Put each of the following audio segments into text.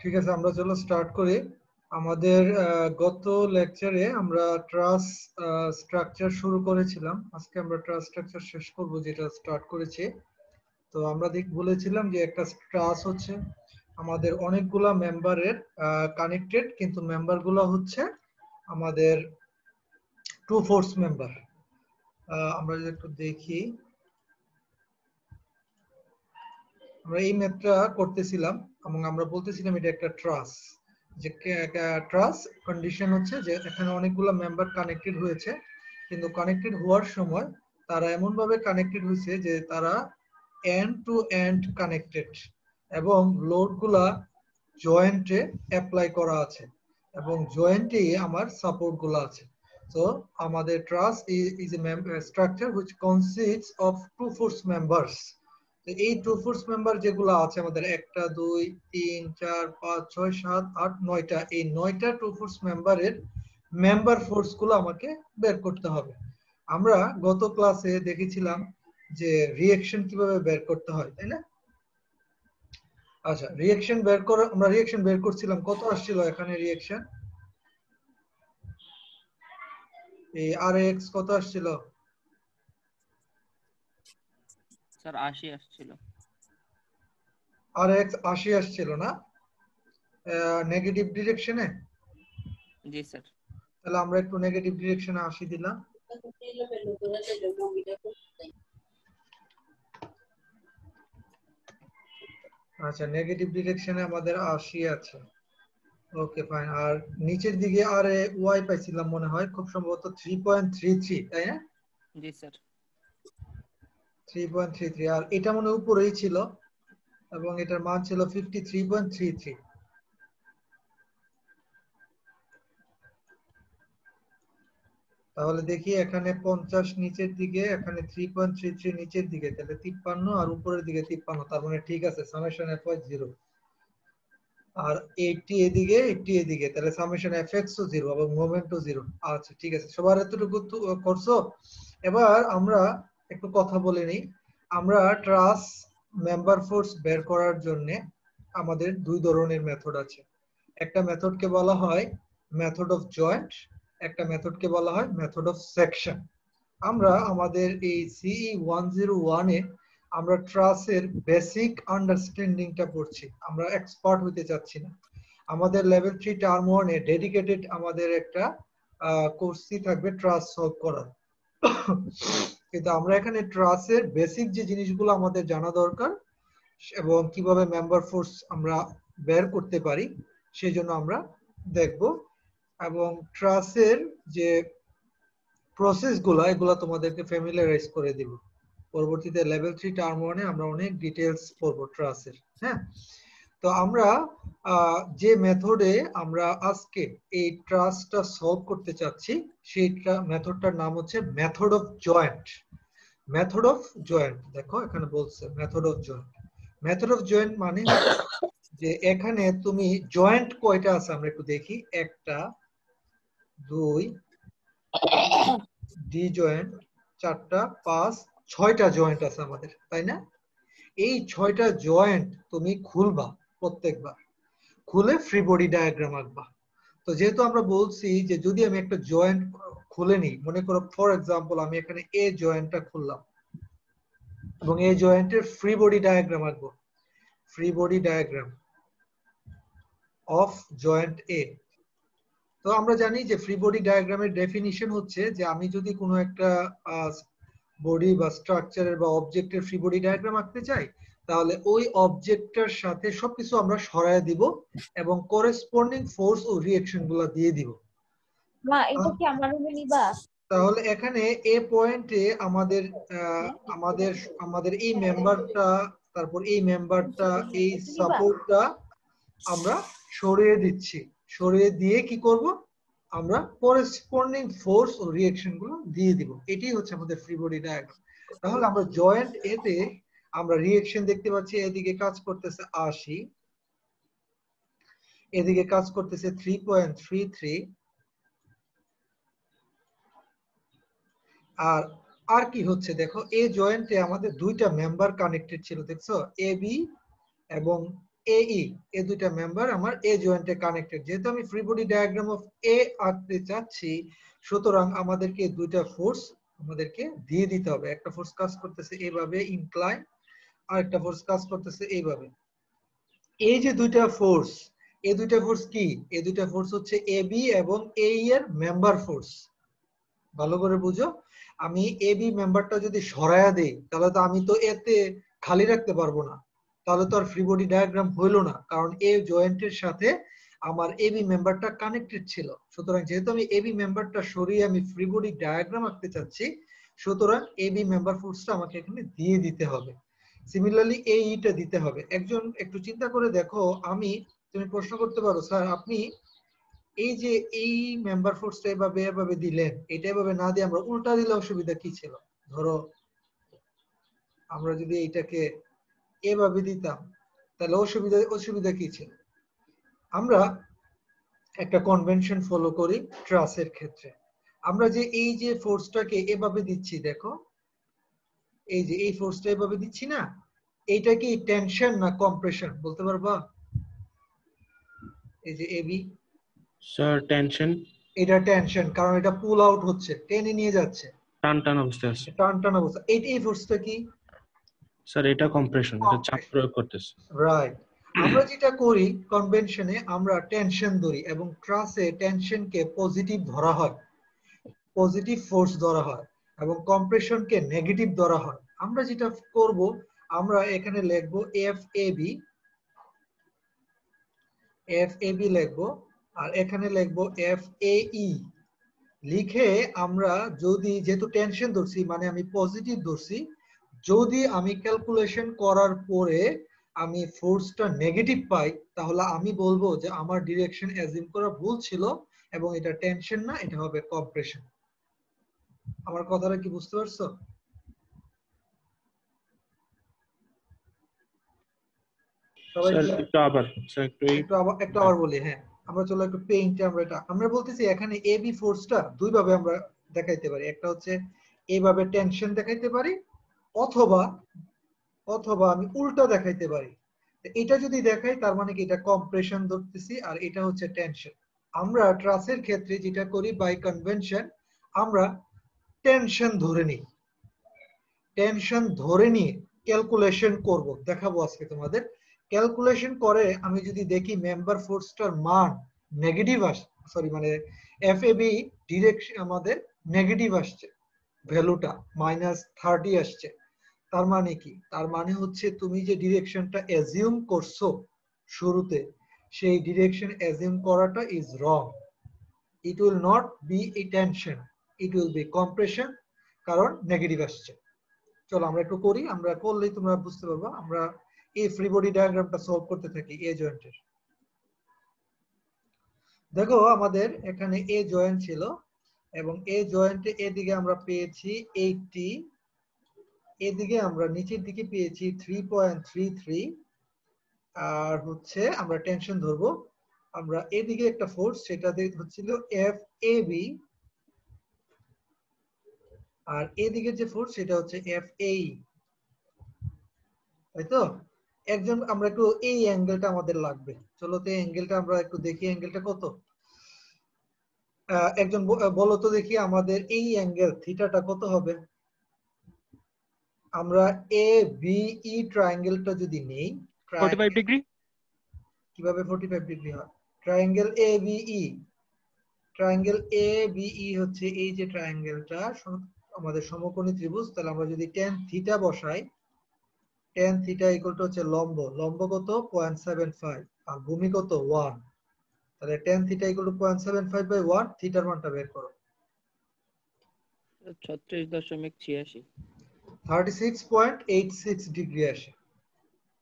ঠিক আছে, আমরা চলো স্টার্ট করি। আমাদের গত লেকচারে আমরা ট্রাস স্ট্রাকচার শুরু করেছিলাম। আজকে আমরা ট্রাস স্ট্রাকচার শেষ করব, যেটা স্টার্ট করেছি। তো আমরা বলেছিলাম যে একটা ট্রাস হচ্ছে আমাদের অনেকগুলা মেম্বারের কানেক্টেড, কিন্তু মেম্বারগুলো হচ্ছে আমাদের টু ফোর্স মেম্বার। আমরা যদি একটু দেখি, আমরা এই ম্যাথটা করতেছিলাম এবং আমরা বলতেছিলাম এটা একটা ট্রাস। যে ট্রাস কন্ডিশন হচ্ছে যে এখানে অনেকগুলো মেম্বার কানেক্টেড হয়েছে, কিন্তু কানেক্টেড হওয়ার সময় তারা এমন ভাবে কানেক্টেড হয়েছে যে তারা এন্ড টু এন্ড কানেক্টেড এবং লোডগুলা জয়েন্টে অ্যাপ্লাই করা আছে এবং জয়েন্টে আমার সাপোর্ট গুলো আছে। তো আমাদের truss is a structure which consists of two force members. এই টু ফোর্স মেম্বার যেগুলো আছে আমাদের 1 2 3 4 5 6 7 8 9টা, এই 9টা টু ফোর্স মেম্বারের মেম্বার ফোর্স গুলো আমাকে বের করতে হবে। আমরা গত ক্লাসে দেখেছিলাম যে রিঅ্যাকশন কিভাবে বের করতে হয়, তাই না? আচ্ছা, রিঅ্যাকশন বের করে আমরা রিঅ্যাকশন বের করছিলাম। কত আসছিল এখানে রিঅ্যাকশন? এই আরএক্স কত আসছিল স্যার? 80 আসছিল। আরএক্স 80 আসছিল না, নেগেটিভ ডিরেকশনে? জি স্যার। তাহলে আমরা একটু নেগেটিভ ডিরেকশনে 80 দিলাম। আচ্ছা, নেগেটিভ ডিরেকশনে আমাদের 80 আছে। Okay fine. আর নিচের দিকে আর ওয়াই পাইছিলাম মনে হয়, খুব সম্ভবত 3.33, তাই না? জি স্যার। 3.33, আর এটা মনে হয় উপরেই ছিল এবং এটার মান ছিল 53.33। তাহলে দেখি এখানে 50 নিচের দিকে, এখানে 3.33 নিচের দিকে, তাহলে 53 আর উপরের দিকে 53, তার মানে ঠিক আছে, সামেশন এফ ওয়াই 0। আর 80 এদিকে 80 এদিকে, তাহলে সামেশন এফ এক্স ও 0 এবং মোমেন্ট ও 0। আচ্ছা ঠিক আছে, সবার এতটুকু করছো। এবার আমরা একটু কথা বলে নিই। আমরা ট্রাস মেম্বার ফোর্স বের করার জন্য আমাদের দুই ধরনের মেথড আছে। একটা মেথডকে বলা হয় মেথড অফ জয়েন্ট, একটা মেথডকে বলা হয় মেথড অফ সেকশন। আমরা আমাদের এই সিই 101 এ আমরা ট্রাসের বেসিক আন্ডারস্ট্যান্ডিংটা পড়ছি, আমরা এক্সপার্ট হতে চাচ্ছি না। আমাদের লেভেল 3 টার্ম 1 এ ডেডিকেটেড আমাদের একটা কোর্সই থাকবে ট্রাস সলভ করার। কিন্তু আমরা এখানে ট্রাসের বেসিক যে জিনিসগুলো আমাদের জানা দরকার এবং কিভাবে মেম্বার ফোর্স আমরা বের করতে পারি সেই জন্য আমরা দেখব। এবং ট্রাসের যে প্রসেস গুলা, এগুলা তোমাদেরকে ফ্যামিলিয়ারাইজ করে দিব। পরবর্তীতে লেভেল 3 টার্ম 1 এ আমরা অনেক ডিটেইলস পড়বো ট্রাসের। হ্যাঁ, তো আমরা যে মেথডে আমরা আজকে এই ট্রাসটা সলভ করতে চাচ্ছি সেই মেথডটার নাম হচ্ছে method of joint. Method of joint, দেখো এখানে বলছে method of joint. Method of joint মানে যে এখানে তুমি জয়েন্ট কয়টা আছে আমরা একটু দেখি। 1 2 ডি জয়েন্ট, 4টা 5 6টা জয়েন্ট আছে আমাদের, তাই না? এই 6টা জয়েন্ট তুমি খুলবা প্রত্যেকবার, খুলে ফ্রি বডি ডায়াগ্রাম আঁকবা। তো যেহেতু আমরা বলছি যে যদি আমি একটা জয়েন্ট খুলে নিই, মনে করো ফর এক্সাম্পল আমি এখানে এ জয়েন্টটা খুললাম এবং এই জয়েন্টের ফ্রি বডি ডায়াগ্রাম আঁকবো। Free body diagram of joint A. তো আমরা জানি যে ফ্রি বডি ডায়াগ্রামের ডেফিনিশন হচ্ছে যে আমি যদি কোনো একটা বডি বা স্ট্রাকচারের বা অবজেক্টের ফ্রি বডি ডায়াগ্রাম আঁকতে চাই, তাহলে ওই অবজেক্টটার সাথে সবকিছু আমরা সরায় দিব এবং করেসপন্ডিং ফোর্স ও রিঅ্যাকশন গুলো দিয়ে দিব। মা এটা কি আমার রুমে নিবা? তাহলে এখানে এ পয়েন্টে আমাদের আমাদের আমাদের এই মেম্বারটা, তারপর এই মেম্বারটা, এই সাপোর্টটা আমরা সরিয়ে দিচ্ছি। সরিয়ে দিয়ে কি করব, আমরা করেসপন্ডিং ফোর্স ও রিঅ্যাকশন গুলো দিয়ে দিব। এটাই হচ্ছে আমাদের ফ্রি বডি ডায়াগ্রাম। তাহলে আমরা জয়েন্ট এতে আমরা রিঅ্যাকশন দেখতে পাচ্ছি, এদিকে কাজ করতেছে 80, এদিকে কাজ করতেছে 3.33। আর আর কি হচ্ছে দেখো, এই জয়েন্টে আমাদের দুইটা মেম্বার কানেক্টেড ছিল, দেখছো? এ বি এবং AE, এই দুইটা মেম্বার আমার এ জয়েন্টে কানেক্টেড। যেহেতু আমি ফ্রি বডি ডায়াগ্রাম অফ এ আঁকতে চাচ্ছি, সুতরাং আমাদেরকে দুইটা ফোর্স আমাদেরকে দিয়ে দিতে হবে। একটা ফোর্স কাজ করতেছে এইভাবে ইনক্লাইন, আর একটা ফোর্স কাজ করতেছে এইভাবে। এই যে দুইটা ফোর্স, এই দুইটা ফোর্স কি? এই দুইটা ফোর্স হচ্ছে এবি এবং এই এর মেম্বার ফোর্স। ভালো করে বুঝো, আমি এবি মেম্বারটা যদি সরায়া দেই, তাহলে তো আমি তো এতে খালি রাখতে পারবো না, তাহলে তো আর ফ্রি বডি ডায়াগ্রাম হইলো না, কারণ এ জয়েন্টের সাথে আমার এবি মেম্বারটা কানেক্টেড ছিল। সুতরাং যেহেতু আমি এবি মেম্বারটা সরিয়ে আমি ফ্রি বডি ডায়াগ্রাম আঁকতে চাচ্ছি, সুতরাং এবি মেম্বার ফোর্সটা আমাকে এখানে দিয়ে দিতে হবে। সিমিলারলি এইটা দিতে হবে। একজন একটু চিন্তা করে দেখো, তুমি প্রশ্ন করতে পারো, স্যার আপনি এই যে এই মেম্বার ফোর্সটা এভাবে এভাবে দিলেন, এটা এভাবে না দিয়ে আমরা উল্টা দিলে অসুবিধা কি ছিল? ধরো আমরা যদি এইটাকে এভাবে দিতাম, তাহলে অসুবিধা কি ছিল? আমরা একটা কনভেনশন ফলো করি ট্রাসের ক্ষেত্রে। আমরা যে এই যে ফোর্সটাকে এভাবে দিচ্ছি, দেখো এই যে এই ফোর্সটা এভাবে দিচ্ছি না, এইটা কি টেনশন না কম্প্রেশন বলতে পারবা? এই যে এবি, স্যার টেনশন। এটা টেনশন, কারণ এটা পুল আউট হচ্ছে, টেনে নিয়ে যাচ্ছে, টান টান অবস্থায় আছে। টান টান অবস্থা। এই ফোর্সটা কি? স্যার এটা কম্প্রেশন, এটা চাপ প্রয়োগ করতেছে। রাইট। আমরা যেটা করি কনভেনশনে, আমরা টেনশন ধরি এবং ট্রাসে টেনশনকে পজিটিভ ধরা হয়, পজিটিভ ফোর্স ধরা হয়, এবং কম্প্রেশনকে নেগেটিভ ধরা হয়। আমরা যেটা করব, আমরা এখানে লিখবো FAB লিখবো, আর এখানে লিখবো FAE লিখে আমরা যদি, যেহেতু টেনশন ধরছি মানে আমি পজিটিভ ধরছি, যদি আমি ক্যালকুলেশন করার পরে আমি ফোর্সটা নেগেটিভ পাই, তাহলে আমি বলবো যে আমার ডিরেকশন অ্যাজিউম করা ভুল ছিল এবং এটা টেনশন না, এটা হবে কম্প্রেশন। আমার কথাটা কি বুঝতে পারছো? সবাই স্যার একটু আবার, স্যার একটু আবার বলি। হ্যাঁ, আমরা চলো একটু পেইন্টে আমরা বলতেছি এখানে এবি ফোর্সটা দুই ভাবে আমরা দেখাইতে পারি। একটা হচ্ছে এইভাবে টেনশন দেখাইতে পারি, অথবা অথবা আমি উল্টা দেখাইতে পারি। এটা যদি দেখাই তার মানে কি এটা কম্প্রেশন ধরতেছি আর এটা হচ্ছে টেনশন। আমরা ট্রাসের ক্ষেত্রে যেটা করি বাই কনভেনশন, আমরা টেনশন ধরে নিই, টেনশন ধরে নিয়ে ক্যালকুলেশন করব, দেখাবো আজকে তোমাদের। ক্যালকুলেশন করে আমি যদি দেখি মেম্বার ফোর্সটার মান নেগেটিভ সরি মানে এফএবি ডিরেকশন আমাদের নেগেটিভ আসছে, ভ্যালুটা -30 আসছে। তার মানে কি? তার মানে হচ্ছে তুমি যে ডিরেকশনটা অ্যাজিউম করছো শুরুতে, সেই ডিরেকশন অ্যাজিউম করাটা is wrong. It will not be a tension, it will be compression, কারণ নেগেটিভ আসছে। চলো আমরা একটু করি, আমরা করলেই তোমরা বুঝতে পারবা। আমরা এই ফ্রি বডি ডায়াগ্রামটা সলভ করতে থাকি এ জয়েন্টের। দেখো আমাদের এখানে এ জয়েন্ট ছিল এবং এ জয়েন্টে এদিকে আমরা পেয়েছি 80, এদিকে আমরা নিচের দিকে পেয়েছি 3.33, আর হচ্ছে আমরা টেনশন ধরবো। আমরা এদিকে একটা ফোর্স, সেটা হচ্ছিল FAB, আর এদিকে যে ফোর্স সেটা হচ্ছে FAE, তাই তো? আমরা একটু এই অ্যাঙ্গেলটা আমাদের লাগবে। চলো তো এই অ্যাঙ্গেলটা আমরা একটু দেখি, অ্যাঙ্গেলটা কত? একজন বলো তো দেখি, আমাদের এই অ্যাঙ্গেল থিটাটা কত হবে? আমরা ABE ট্রায়াঙ্গেলটা যদি নেই, 45 ডিগ্রি। কিভাবে 45 ডিগ্রি হয়? ট্রায়াঙ্গেল ABE হচ্ছে এই যে ট্রায়াঙ্গেলটা আমাদের সমকোণী ত্রিভুজ। তাহলে আমরা যদি tan থিটা বসাই, tan থিটা ইকুয়াল টু হচ্ছে লম্ব কত 0.75 আর ভূমি কত 1, তাহলে tan থিটা ইকুয়াল টু 0.75/1, থিটার মানটা বের করো। 36.86 36.86 ডিগ্রি আসে।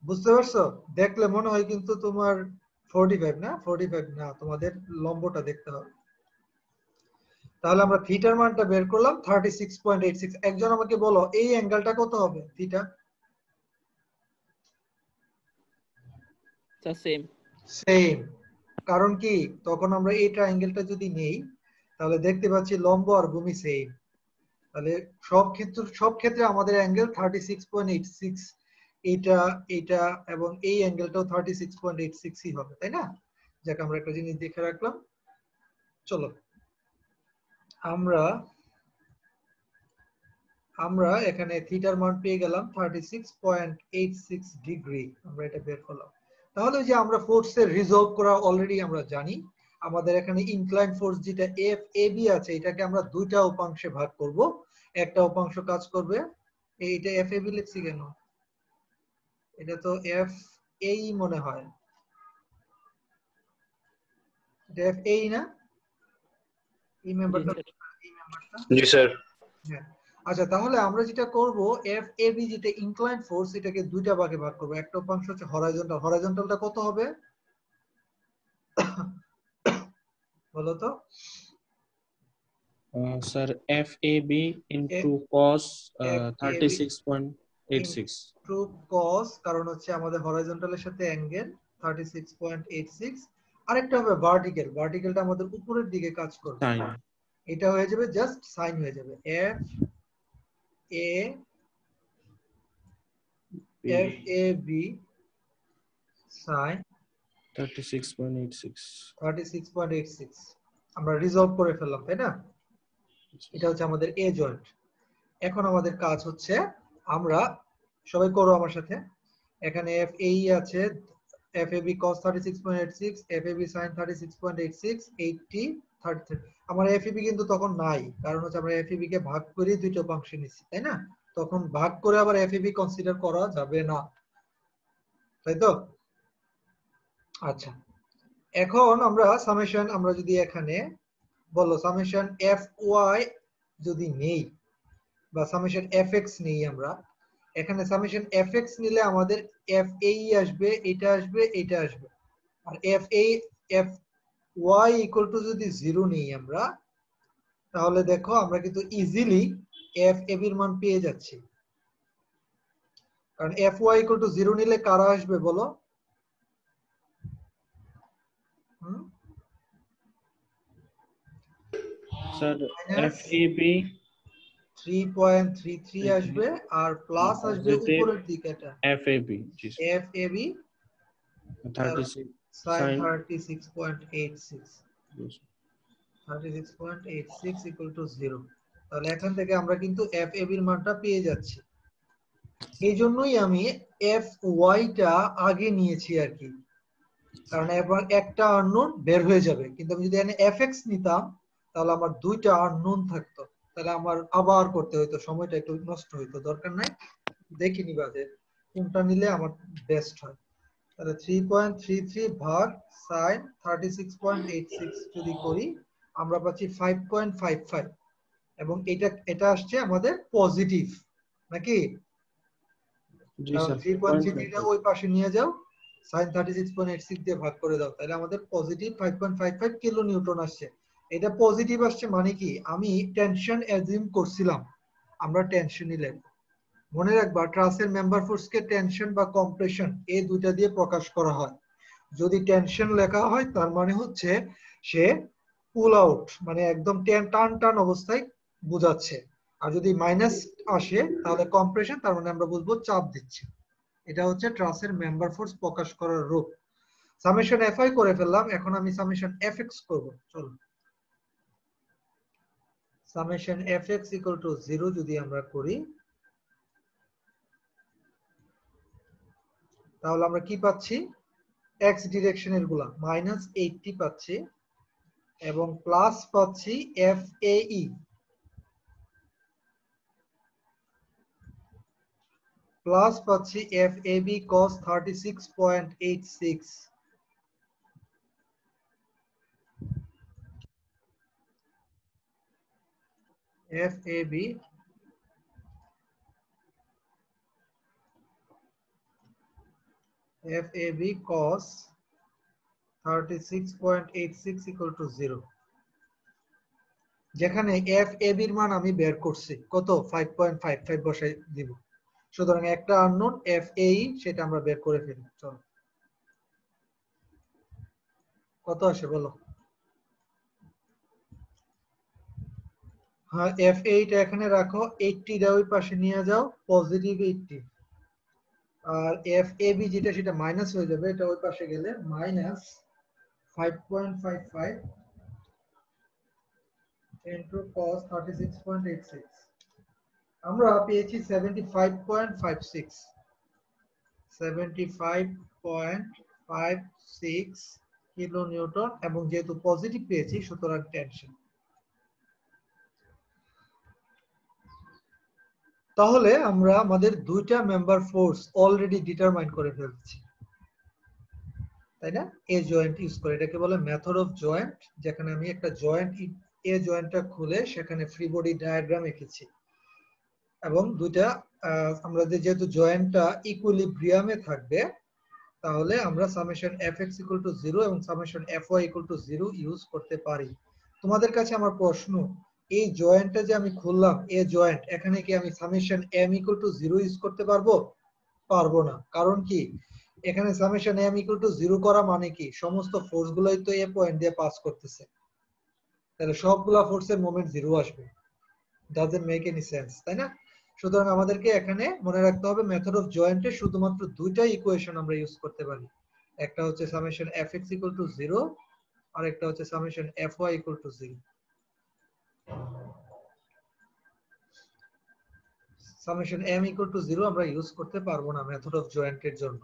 বুঝতে পারছো? দেখলে মনে হয় কিন্তু তোমার 45 না, 45 না, তোমাদের লম্বটা দেখতে হবে। তাহলে আমরা থিটার মানটা বের করলাম 36.86। একজন আমাকে বলো এই অ্যাঙ্গেলটা কত হবে থিটা? সেম। কারণ কি, তখন আমরা এই ট্রায়াঙ্গেলটা যদি নেই, তাহলে দেখতে পাচ্ছি লম্ব আর ভূমি সেম। তাহলে সব ক্ষেত্রে আমাদের অ্যাঙ্গেল 36.86। এটা এটা এবং এই অ্যাঙ্গেলটাও 36.86 হবে, তাই না? যাকে আমরা একটা জিনিস দেখে রাখলাম। চলো আমরা আমরা এখানে থিটার মান পেয়ে গেলাম 36.86 ডিগ্রি। আমরা এটা বের করলাম। তাহলে ওই যে আমরা ফোর্সের রিজলভ করা অলরেডি আমরা জানি। আমাদের এখানে ইনক্লাইন ফোর্স যেটা এফ এ বি আছে, এটাকে আমরা দুইটা উপাংশে ভাগ করব। একটা উপাংশ কাজ করবে, এইটা এফ এ বি লিখছি কেন? এটা তো এফ এই মনে হয়, এটা এফ এই না? এই মেম্বারটা, এই মেম্বারটা। জি স্যার। হ্যাঁ, আচ্ছা তাহলে আমরা যেটা করব, এফ এ বি যেটা ইনক্লাইন ফোর্স, এটাকে দুইটা ভাগে ভাগ করব। একটা উপাংশ হচ্ছে হরাইজন্টাল। হরাইজন্টালটা কত হবে বলো তো? Sir FAB into cos FAB 36.86। Into cos, কারণ হচ্ছে আমাদের হরাইজন্টালের সাথে অ্যাঙ্গেল 36.86। আরেকটা হবে ভার্টিক্যাল। ভার্টিক্যালটা আমাদের উপরের দিকে কাজ করবে, সাইন। এটা হয়ে যাবে জাস্ট সাইন হয়ে যাবে। F A B sine 36.86। আমরা রিজলভ করে ফেললাম, তাই না? এটা হচ্ছে আমাদের এ জয়েন্ট। এখন আমাদের কাজ হচ্ছে, আমরা সবাই করো আমার সাথে, এখানে এফ এই আছে, F A B cos 36.86, F A B sin 36.86, 80 33। আমার এফ এ বি কিন্তু তখন নাই, কারণ হচ্ছে আমরা এফ এ বি কে ভাগ করে দুইটা উপাংশে নিচ্ছি, তাই না? তখন ভাগ করে আবার এফ এ বি কনসিডার করা যাবে না, তাই তো? আচ্ছা, এখন আমরা সামেশন, আমরা যদি এখানে বলো সামেশন এফ ওয়াই যদি নেই বা সামেশন এফ এক্স নেই, আমরা এখানে সামেশন এফ এক্স নিলে আমাদের এফ এই আসবে, এটা আসবে, এটা আসবে। আর এফ ওয়াই ইকুয়াল টু যদি 0 নেই আমরা, তাহলে দেখো আমরা কিন্তু ইজিলি এফ এ বির মান পেয়ে যাচ্ছি। কারণ এফ ওয়াই ইকুয়াল টু 0 নিলে কারা আসবে বলো? স্যার FAB 3.33 আসবে, আর প্লাস আসবে উপরের দিকে এটা FAB। জি sir. F A B 36 sin sin 36.86, 36.86 equal to 0। তাহলে এখান থেকে আমরা কিন্তু এফ এ বির মানটা পেয়ে যাচ্ছি। এই জন্যই আমি এফ ওয়াইটা আগে নিয়েছি আর কি, কারণ এবার একটা আননোন বের হয়ে যাবে। কিন্তু আমি যদি এখানে এফ এক্স নিতাম, তাহলে আমার দুইটা আননোন থাকতো, তাহলে আমার আবার করতে হইতো, সময়টা একটু নষ্ট হইতো। দরকার নাই, দেখে নিবা যে কোনটা নিলে আমার বেস্ট হয়। তাহলে 3.33 ভাগ sin 36.86 যদি করি, আমরা পাচ্ছি 5.55, এবং এটা আসছে আমাদের পজিটিভ নাকি? জি কারণ স্যার 3.33 টা 5.55। ওই পাশে নিয়ে যাও, sin 36.86 দিয়ে ভাগ করে দাও, তাহলে আমাদের পজিটিভ 5.55 কিলো নিউটন আসছে। এটা পজিটিভ আসছে মানে কি, আমি টেনশন অ্যাজিউম করছিলাম, আমরা টেনশন নিলাম। মনে রাখবা, ট্রাসের মেম্বার ফোর্সকে টেনশন বা কম্প্রেশন এই দুইটা দিয়ে প্রকাশ করা হয়। যদি টেনশন লেখা হয়, তার মানে হচ্ছে সে পুল আউট, মানে একদম টান টান অবস্থায় বোঝাচ্ছে। আর যদি মাইনাস আসে, তাহলে কম্প্রেশন, তার মানে আমরা বুঝবো চাপ দিচ্ছে। এটা হচ্ছে ট্রাসের মেম্বার ফোর্স প্রকাশ করার রূপ। সামেশন এফ আই করে ফেললাম, এখন আমি সামেশন এফ এক্স করবো। চলো, summation F x equal to 0 যদি আমরা করি, তাহলে আমরা কি পাচ্ছি? এক্স ডিরেকশনের গুলা -80 পাচ্ছি, এবং প্লাস পাচ্ছি এফ এ ই, প্লাস পাচ্ছি F A B cos 36.86, F A B cos 36.86 equal to 0, যেখানে এফ এ বির মান আমি বের করছি কত, 5.55 বসাই দিব। সুতরাং একটা আননোন এফ এ ই, সেটা আমরা বের করে ফেলি। চলো, কত আসে বলো? হ্যাঁ, এফ এইটা এখানে রাখো, 80 ওই পাশে নিয়ে যাও, পজিটিভ 80, আর এফ এ বি যেটা সেটা মাইনাস হয়ে যাবে, এটা ওই পাশে গেলে মাইনাস 5.55 into cos 36.86, আমরা পেয়েছি 75.56 কিলো নিউটন, এবং যেহেতু পজিটিভ পেয়েছি সুতরাং টেনশন। তাহলে আমরা আমাদের দুইটা মেম্বার ফোর্স অলরেডি ডিটারমাইন করে ফেলছি, তাই না? এ জয়েন্ট ইউজ করে, এটাকে বলে মেথড অফ জয়েন্ট, যেখানে আমি একটা জয়েন্ট এ জয়েন্টটা খুলে সেখানে ফ্রি বডি ডায়াগ্রাম এঁকেছি, এবং দুইটা আমরা যেহেতু জয়েন্টটা ইকুইলিব্রিয়ামে থাকবে, তাহলে আমরা সামেশন fx ইকুয়াল টু 0 এবং summation fy equal to 0 use করতে পারি। তোমাদের কাছে আমার প্রশ্ন, এই জয়েন্টটা যে আমি খুললাম এ জয়েন্ট, এখানে কি আমি summation m equal to 0 use করতে পারবো? পারবো না। কারণ কি? এখানে সামেশন m ইকুয়াল টু 0 করা মানে কি, সমস্ত ফোর্স গুলাই তো এ পয়েন্ট দিয়ে পাস করতেছে, তাহলে সবগুলা ফোর্সের মোমেন্ট 0 আসবে। ডাজন্ট মেক এনি সেন্স, তাই না? সুতরাং আমাদেরকে এখানে মনে রাখতে হবে মেথড অফ জয়েন্টে শুধুমাত্র দুইটা ইকুয়েশন আমরা ইউজ করতে পারি, একটা হচ্ছে সামেশন fx ইকুয়াল টু 0 আর একটা হচ্ছে summation fy equal to 0। Summation m equal to 0 আমরা ইউজ করতে পারবো না মেথড অফ জয়েন্টের জন্য।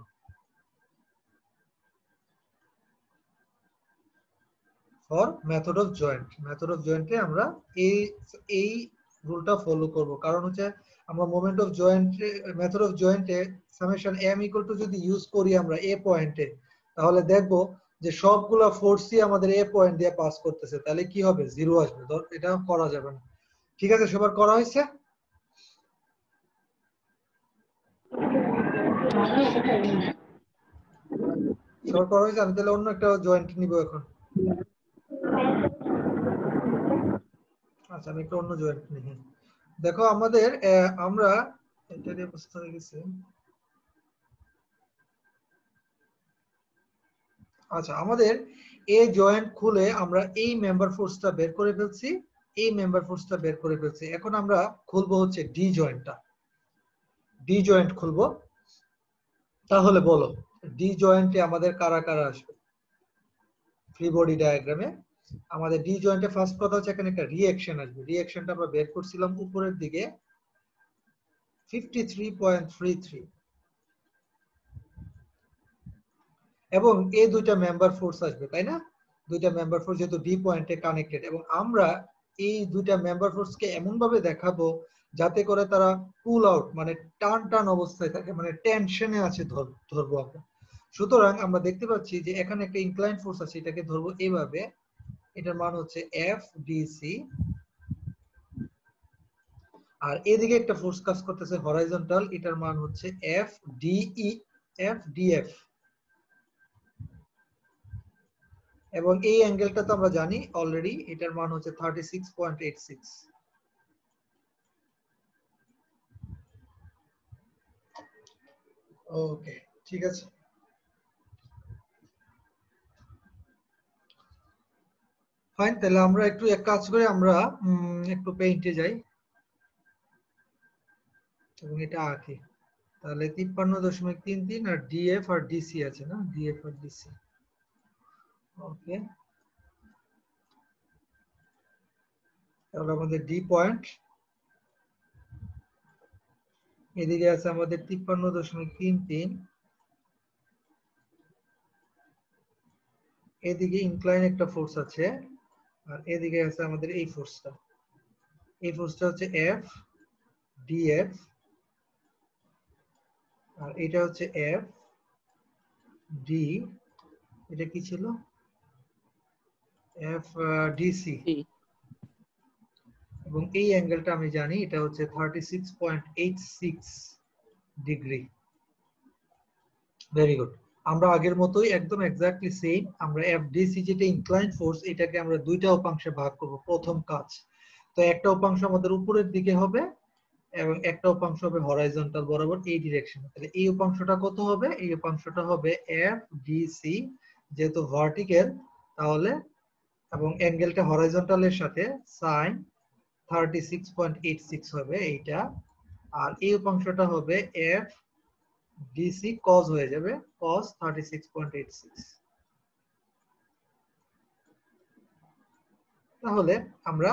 For method of joint, method of জয়েন্টে আমরা এই রুলটা ফলো করব, কারণ হচ্ছে আমরা মোমেন্ট অফ জয়েন্টে মেথড অফ জয়েন্টে সামেশন m ইকুয়াল টু যদি ইউজ করি আমরা এ পয়েন্টে, তাহলে দেখব যে সবগুলা ফোর্সই আমাদের এ পয়েন্ট দিয়ে পাস করতেছে, তাহলে কি হবে? 0 আসবে। এটা করা যাবে না। ঠিক আছে, সবার করা হয়েছে? সবার করা হয়েছে? আমি তাহলে অন্য একটা জয়েন্ট নিব এখন। আচ্ছা, আমি একটা অন্য জয়েন্ট নিই। দেখো আমাদের আমরা এটার অবস্থা হয়ে গেছে। আচ্ছা, আমাদের এ জয়েন্ট খুলে আমরা এই মেম্বার ফোর্সটা বের করে ফেলছি, এই মেম্বার ফোর্সটা বের করে ফেলছি। এখন আমরা খুলবো হচ্ছে ডি জয়েন্টটা, ডি জয়েন্ট খুলবো। তাহলে বলো ডি জয়েন্টে আমাদের কারা কারা আসবে? ফ্রি বডি ডায়াগ্রামে আমাদের ডি জয়েন্টে ফার্স্ট কথা হচ্ছে এখানে একটা রিঅ্যাকশন আসবে। রিঅ্যাকশনটা আমরা বের করছিলাম উপরের দিকে 53.33, এবং এই দুইটা মেম্বার ফোর্স আসবে, তাই না? দুইটা মেম্বার ফোর্স যেহেতু ডি পয়েন্টে কানেক্টেড, এবং আমরা এই দুইটা মেম্বার ফোর্সকে এমন ভাবে দেখাবো যাতে করে তারা পুল আউট মানে টান টান অবস্থায় থাকে, মানে টেনশনে আছে ধরবো আমরা। সুতরাং আমরা দেখতে পাচ্ছি যে এখানে একটা ইনক্লাইন ফোর্স আছে, এটাকে ধরবো এইভাবে, এটার মান হচ্ছে এফ ডিসি, আর এদিকে একটা ফোর্স কাজ করতেছে হরাইজন্টাল, এটার মান হচ্ছে এফ ডিই এফ ডিএফ, এবং এই অ্যাঙ্গেলটা তো আমরা জানি অলরেডি, এটার মান হচ্ছে 36.86। ওকে, ঠিক আছে। ফাইন, তাহলে আমরা একটু এক কাজ করে আমরা একটু পেইন্টে যাই এবং এটা আঁকি। তাহলে 53.33 আর ডিএফ আর ডিসি আছে না, ডিএফ আর ডিসি। ওকে, তাহলে আমাদের ডি পয়েন্ট, এদিকে আছে আমাদের 53.33, এদিকে ইনক্লাইন একটা ফোর্স আছে, আর এদিকে আছে আমাদের এই ফোর্সটা, এই ফোর্সটা হচ্ছে এফ ডিএফ, আর এটা হচ্ছে এফ ডি, এটা কি ছিল? এফ ডিসি, এবং এই অ্যাঙ্গেলটা আমি জানি এটা হচ্ছে 36.86 ডিগ্রি। ভেরি গুড, আমরা আগের মতোই একদম এক্স্যাক্টলি সেম, আমরা এফডিসি যেটা ইনক্লাইন ফোর্স, এটাকে আমরা দুইটা উপাংশে ভাগ করব। প্রথম কাজ, তো একটা উপাংশ আমাদের উপরের দিকে হবে এবং একটা উপাংশ হবে হরাইজন্টাল বরাবর এই ডিরেকশনে। তাহলে এই উপাংশটা কত হবে? এই উপাংশটা হবে এফডিসি, যেহেতু ভার্টিক্যাল তাহলে, এবং অ্যাঙ্গেলটা হরাইজন্টালের সাথে sin 36.86 হবে এইটা, আর এই উপাংশটা হবে এফ ডিসি cos হয়ে যাবে cos 36.86। তাহলে আমরা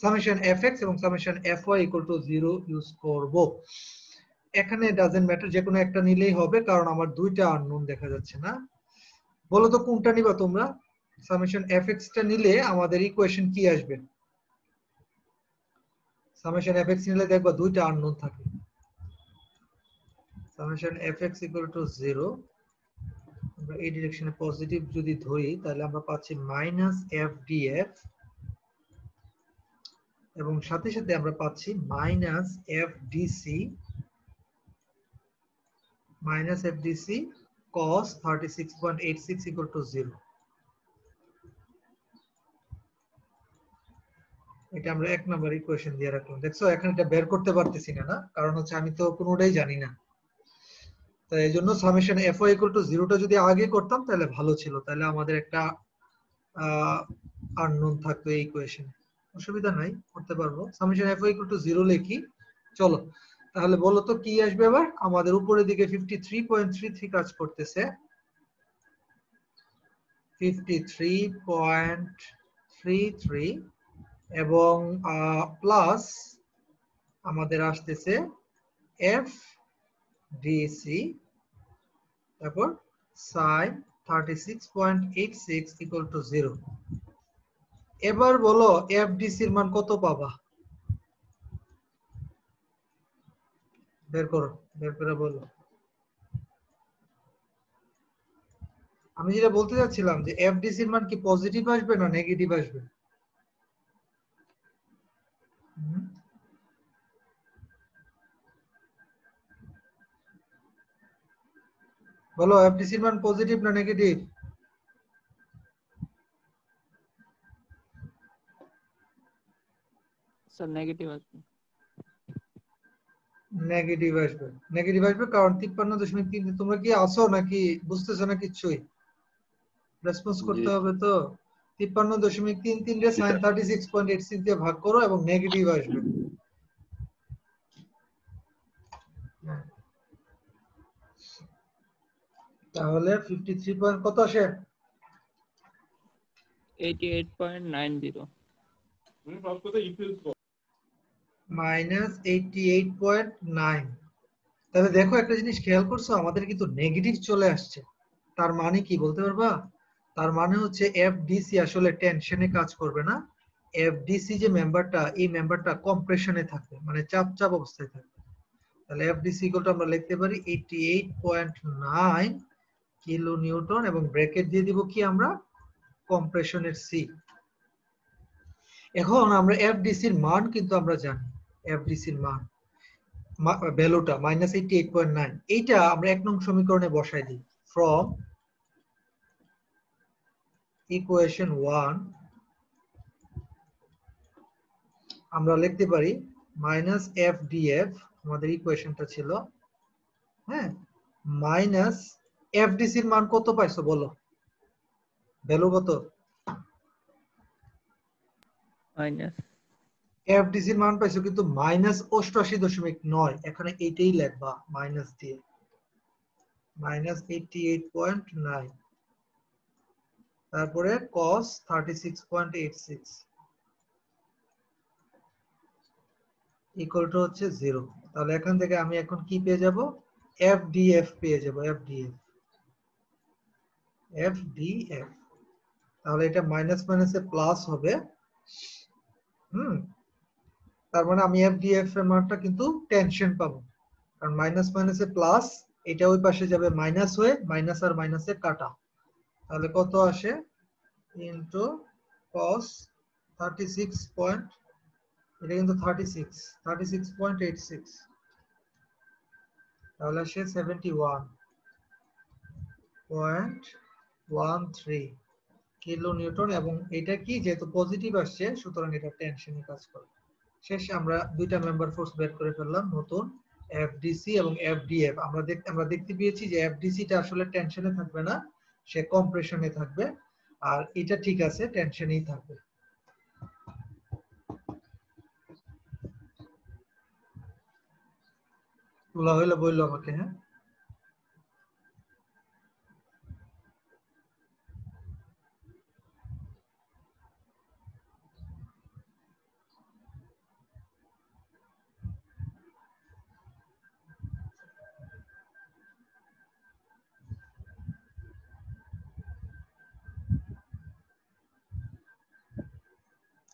সামেশন fx এবং summation fy equal to 0 use করব। এখানে ডাজন্ট ম্যাটার, যে কোনো একটা নিলেই হবে কারণ আমার দুইটা আননোন দেখা যাচ্ছে না। বলো তো কোনটা নিবা তোমরা? সামেশন fx টা নিলে আমাদের ইকুয়েশন কি আসবে? সামেশন fx নিলে দেখবা দুইটা আননোন থাকে। সামেশন fx ইকুয়াল টু 0, আমরা এই ডিরেকশনে পজিটিভ যদি ধরি তাহলে আমরা পাচ্ছি মাইনাস fdf এবং সাথে সাথে আমরা পাচ্ছি minus fdc cos 36.86 equal to 0। এটা আমরা এক নাম্বার ইকুয়েশন দিয়ে রাখলাম। দেখছো এখন এটা বের করতে পারতেছি না, না কারণ হচ্ছে আমি তো কোনোটাই জানি না। তাই এই জন্য সামেশন fy equal to 0 টা যদি আগে করতাম তাহলে ভালো ছিল, তাহলে আমাদের একটা আননোন থাকতো এই ইকুয়েশনে। অসুবিধা নাই, করতে পারবো। সামেশন fy equal to 0 লিখি। চলো তাহলে বলো তো কি আসবে এবার? আমাদের উপরের দিকে 53.33 কাজ করতেছে, 53.33 এবং প্লাস আমাদের আসতেছে fdc তারপর sin 36.86 equal to 0। এবার বলো fdc এর মান কত পাবা? বের করো, বের করে বলো। আমি যেটা বলতে চাচ্ছিলাম যে fdc এর মান কি পজিটিভ আসবে না নেগেটিভ আসবে? বলো fdc এর মান পজিটিভ না নেগেটিভ? স্যার নেগেটিভ আসবে। নেগেটিভ আসবে, নেগেটিভ আসবে কারণ 53.3। তোমরা কি আসো নাকি বুঝতেছো না কিছুই? রেসপন্স করতে হবে তো। 53.33 রে sin 36.86 দিয়ে ভাগ করো এবং নেগেটিভ আসবে। তাহলে 53 পয়েন্ট কত আসে? 88.90। মাইনাস 88.9। তাহলে দেখো একটা জিনিস খেয়াল করছো, আমাদের কিন্তু নেগেটিভ চলে আসছে। তার মানে কি বলতে পারবা? তার মানে হচ্ছে এফডিসি আসলে টেনশনে কাজ করবে না। এফডিসি যে মেম্বারটা, এই মেম্বারটা কম্প্রেশনে থাকবে, মানে চাপ চাপ অবস্থায় থাকবে। তাহলে এফডিসি ইকুয়াল টু আমরা লিখতে পারি 88.9 কিলো নিউটন এবং ব্র্যাকেট দিয়ে দিব কি আমরা? কম্প্রেশনের সি। এখন আমরা এফডিসি এর মান কিন্তু আমরা জানি, এফডিসি এর মান ভ্যালুটা -88.9। এইটা আমরা 1 নং সমীকরণে বসাই দিই। ফ্রম ইকুয়েশন 1 আমরা লিখতে পারি -fdf, আমাদের ইকুয়েশনটা ছিল, হ্যাঁ, মাইনাস এফডিসি এর মান কত পাইছো বলো? ভ্যালু কত? মাইনাস এফডিসি এর মান পাইছো কিন্তু -88.9। এখানে এইটাই লিখবা মাইনাস দিয়ে, -88.9 তারপরে cos 36.86 ইকুয়াল টু হচ্ছে 0। তাহলে এখান থেকে আমি এখন কি পেয়ে যাব? fdf পেয়ে যাব, fdf। তাহলে এটা মাইনাস মাইনাসে প্লাস হবে। তার মানে আমি fdf এর মানটা কিন্তু টেনশন পাবো, কারণ মাইনাস মাইনাসে প্লাস, এটা ওই পাশে যাবে মাইনাস হয়ে, মাইনাস আর মাইনাসে কাটা। তাহলে কত আসে? ইনটু cos 36 পয়েন্ট, এটা কিন্তু 36.86, তাহলে আসে 71.13 কিলো নিউটন। এবং এটা কি, যেহেতু পজিটিভ আসছে সুতরাং এটা টেনশনে কাজ করে। শেষ, আমরা দুইটা মেম্বার ফোর্স বের করে ফেললাম নতুন, এফডিসি এবং এফডিএফ। আমরা দেখতে পেয়েছি যে এফডিসি টা আসলে টেনশনে থাকবে না, সে কম্প্রেশনে থাকবে। আর এটা ঠিক আছে, টেনশনেই থাকবে। তোলা হইলে বললো আমাকে, হ্যাঁ।